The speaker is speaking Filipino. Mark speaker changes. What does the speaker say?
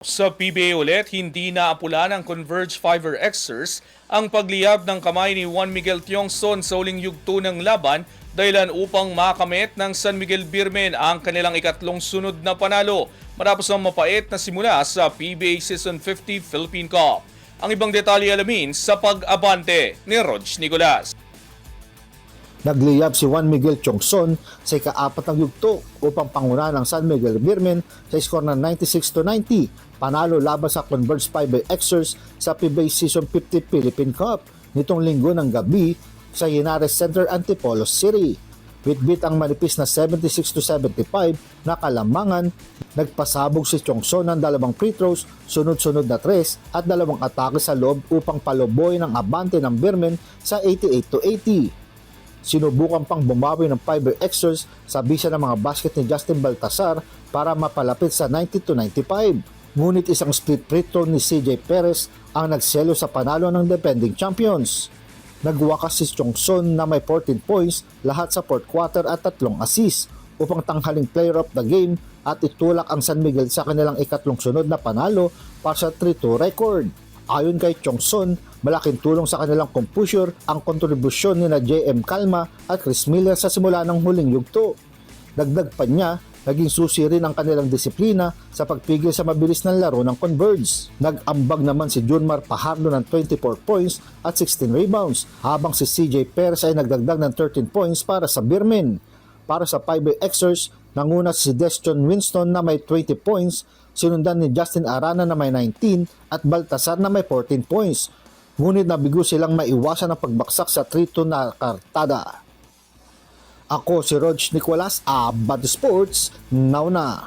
Speaker 1: Sa PBA ulit, hindi naapula ng Converge Fiber Xers ang pagliyab ng kamay ni Juan Miguel Tiongson sa uling yugto ng laban dahilan upang makamit ng San Miguel Beermen ang kanilang ikatlong sunod na panalo matapos ang mapait na simula sa PBA Season 50 Philippine Cup. Ang ibang detalye alamin sa pag-abante ni Rog Nicolas.
Speaker 2: Nagliyab si Juan Miguel Tiongson sa ika-4 ng yugto upang panguna ng San Miguel Beermen sa score ng 96-90, panalo laban sa Converge Fiber Xers sa PBA Season 50 Philippine Cup nitong linggo ng gabi sa Linares Center, Antipolo City. Bitbit ang manipis na 76-75 na kalamangan, nagpasabog si Tiongson ng 2 free throws, sunod-sunod na 3 at 2 atake sa loob upang paluboy ng abante ng Beermen sa 88-80. Sinubukan pang bumawi ng Fiber Xers sa bisa ng mga basket ni Justin Baltasar para mapalapit sa 90-95. Ngunit isang split free throw ni CJ Perez ang nagselo sa panalo ng defending champions. Nagwakas si Tiongson na may 14 points lahat sa fourth quarter at 3 assists upang tanghaling player of the game at itulak ang San Miguel sa kanilang ikatlong sunod na panalo para sa 3-2 record. Ayon kay Tiongson, malaking tulong sa kanilang composure ang kontribusyon ni na JM Calma at Chris Miller sa simula ng huling yugto. Dagdag pa niya, naging susi rin ang kanilang disiplina sa pagpigil sa mabilis ng laro ng Converge. Nag-ambag naman si Junmar Pajardo ng 24 points at 16 rebounds, habang si CJ Perez ay nagdagdag ng 13 points para sa Beermen. Para sa Fiber Xers, nanguna si Destion Winston na may 20 points, sinundan ni Justin Arana na may 19 at Baltasar na may 14 points. Ngunit nabigo silang maiwasan ang pagbaksak sa 3-2 na kartada. Ako si Rog Nicolas, Abad Sports, now na.